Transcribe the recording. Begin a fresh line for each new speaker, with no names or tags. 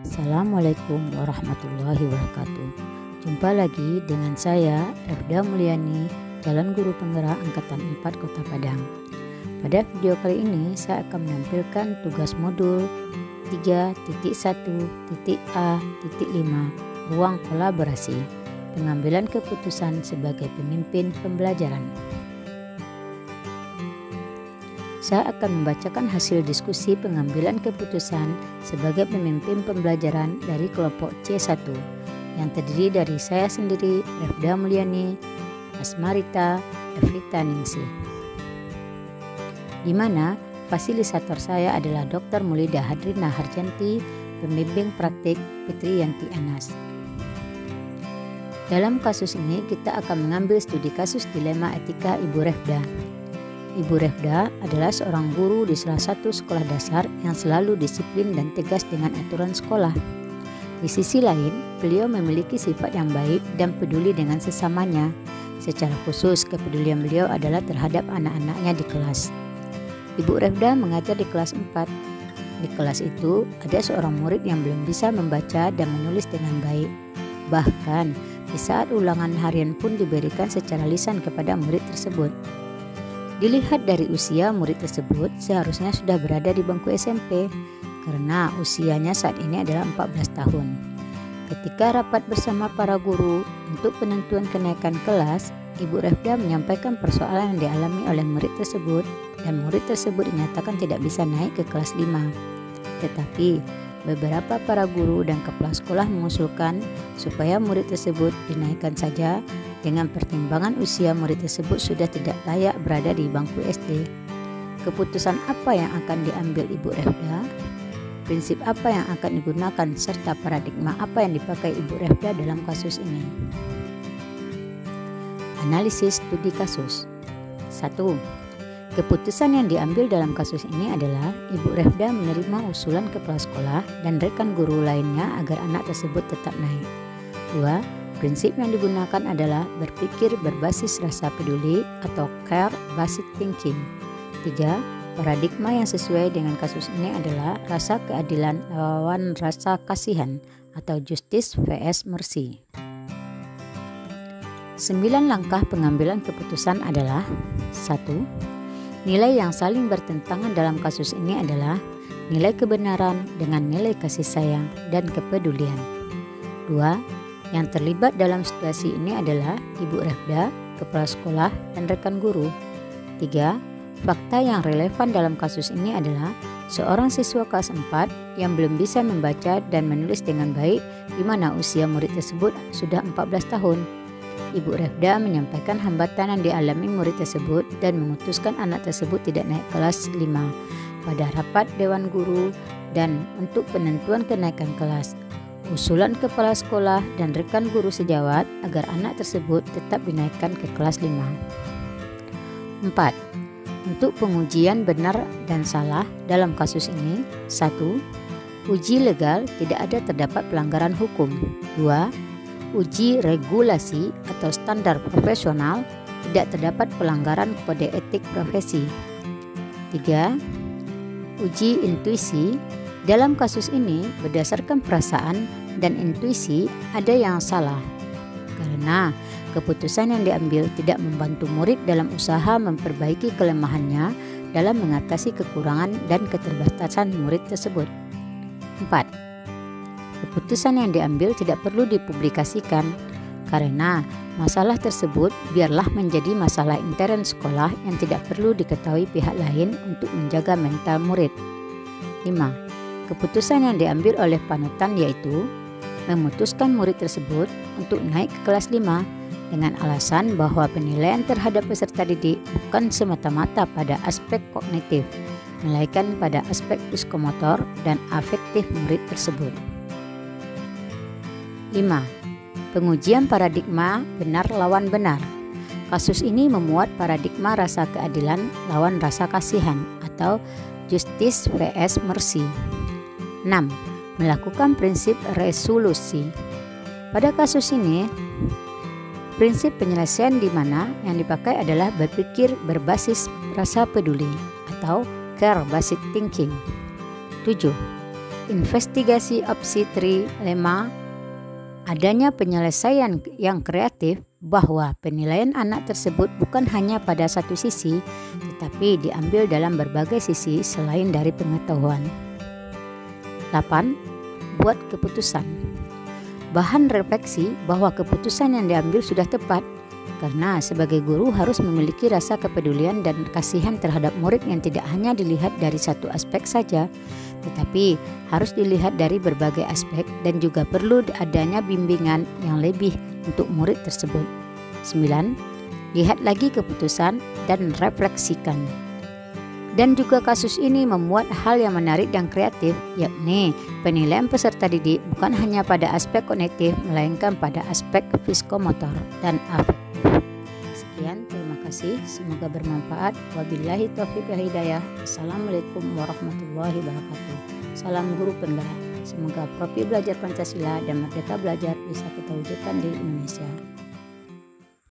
Assalamualaikum warahmatullahi wabarakatuh. Jumpa lagi dengan saya Erda Mulyani, calon guru penggerak Angkatan 4 Kota Padang. Pada video kali ini saya akan menampilkan tugas modul 3.1.A.5 ruang kolaborasi, pengambilan keputusan sebagai pemimpin pembelajaran. Saya akan membacakan hasil diskusi pengambilan keputusan sebagai pemimpin pembelajaran dari kelompok C1 yang terdiri dari saya sendiri, Erda Mulyani, Asmarita, Evita Ningsih, di mana fasilitator saya adalah Dr. Mulida Hadrina Harjanti, pembimbing praktik Fitri Yanti Anas. Dalam kasus ini kita akan mengambil studi kasus dilema etika Ibu Refda. Ibu Refda adalah seorang guru di salah satu sekolah dasar yang selalu disiplin dan tegas dengan aturan sekolah. Di sisi lain, beliau memiliki sifat yang baik dan peduli dengan sesamanya. Secara khusus, kepedulian beliau adalah terhadap anak-anaknya di kelas. Ibu Refda mengajar di kelas 4. Di kelas itu, ada seorang murid yang belum bisa membaca dan menulis dengan baik. Bahkan, di saat ulangan harian pun diberikan secara lisan kepada murid tersebut. Dilihat dari usia murid tersebut seharusnya sudah berada di bangku SMP karena usianya saat ini adalah 14 tahun. Ketika rapat bersama para guru untuk penentuan kenaikan kelas, Ibu Refda menyampaikan persoalan yang dialami oleh murid tersebut dan murid tersebut dinyatakan tidak bisa naik ke kelas 5. Tetapi beberapa para guru dan kepala sekolah mengusulkan supaya murid tersebut dinaikkan saja dengan pertimbangan usia murid tersebut sudah tidak layak berada di bangku SD. Keputusan apa yang akan diambil Ibu Refda? Prinsip apa yang akan digunakan serta paradigma apa yang dipakai Ibu Refda dalam kasus ini? Analisis studi kasus. 1. Keputusan yang diambil dalam kasus ini adalah Ibu Refda menerima usulan kepala sekolah dan rekan guru lainnya agar anak tersebut tetap naik. 2. Prinsip yang digunakan adalah berpikir berbasis rasa peduli atau care based thinking. 3. Paradigma yang sesuai dengan kasus ini adalah rasa keadilan lawan rasa kasihan atau justice vs mercy. 9 langkah pengambilan keputusan adalah 1. Nilai yang saling bertentangan dalam kasus ini adalah nilai kebenaran dengan nilai kasih sayang dan kepedulian. 2. Yang terlibat dalam situasi ini adalah Ibu Refda, kepala sekolah, dan rekan guru. 3. Fakta yang relevan dalam kasus ini adalah seorang siswa kelas 4 yang belum bisa membaca dan menulis dengan baik di mana usia murid tersebut sudah 14 tahun. Ibu Refda menyampaikan hambatan yang dialami murid tersebut dan memutuskan anak tersebut tidak naik kelas 5 pada rapat Dewan Guru dan untuk penentuan kenaikan kelas. Usulan kepala sekolah dan rekan guru sejawat agar anak tersebut tetap dinaikkan ke kelas 5. 4. Untuk pengujian benar dan salah dalam kasus ini, 1. Uji legal tidak ada terdapat pelanggaran hukum. 2. Uji regulasi atau standar profesional tidak terdapat pelanggaran kode etik profesi. 3. Uji intuisi. Dalam kasus ini, berdasarkan perasaan dan intuisi ada yang salah karena keputusan yang diambil tidak membantu murid dalam usaha memperbaiki kelemahannya dalam mengatasi kekurangan dan keterbatasan murid tersebut. 4. Keputusan yang diambil tidak perlu dipublikasikan karena masalah tersebut biarlah menjadi masalah intern sekolah yang tidak perlu diketahui pihak lain untuk menjaga mental murid. 5. Keputusan yang diambil oleh panutan yaitu memutuskan murid tersebut untuk naik ke kelas 5 dengan alasan bahwa penilaian terhadap peserta didik bukan semata-mata pada aspek kognitif, melainkan pada aspek psikomotor dan afektif murid tersebut. 5. Pengujian paradigma benar lawan benar. Kasus ini memuat paradigma rasa keadilan lawan rasa kasihan atau justice vs mercy. 6. Melakukan prinsip resolusi. Pada kasus ini, prinsip penyelesaian di mana yang dipakai adalah berpikir berbasis rasa peduli atau care based thinking. 7. investigasi opsi trilema, adanya penyelesaian yang kreatif bahwa penilaian anak tersebut bukan hanya pada satu sisi, tetapi diambil dalam berbagai sisi selain dari pengetahuan. 8. Buat keputusan. Bahan refleksi bahwa keputusan yang diambil sudah tepat, karena sebagai guru harus memiliki rasa kepedulian dan kasihan terhadap murid yang tidak hanya dilihat dari satu aspek saja, tetapi harus dilihat dari berbagai aspek dan juga perlu adanya bimbingan yang lebih untuk murid tersebut. 9. Lihat lagi keputusan dan refleksikan. Dan juga kasus ini memuat hal yang menarik dan kreatif, yakni penilaian peserta didik bukan hanya pada aspek kognitif, melainkan pada aspek psikomotor dan afektif. Sekian, terima kasih. Semoga bermanfaat. Wabillahi taufiq wal hidayah. Assalamualaikum warahmatullahi wabarakatuh. Salam guru penggerak. Semoga Profi Belajar Pancasila dan Merdeka Belajar bisa kita wujudkan di Indonesia.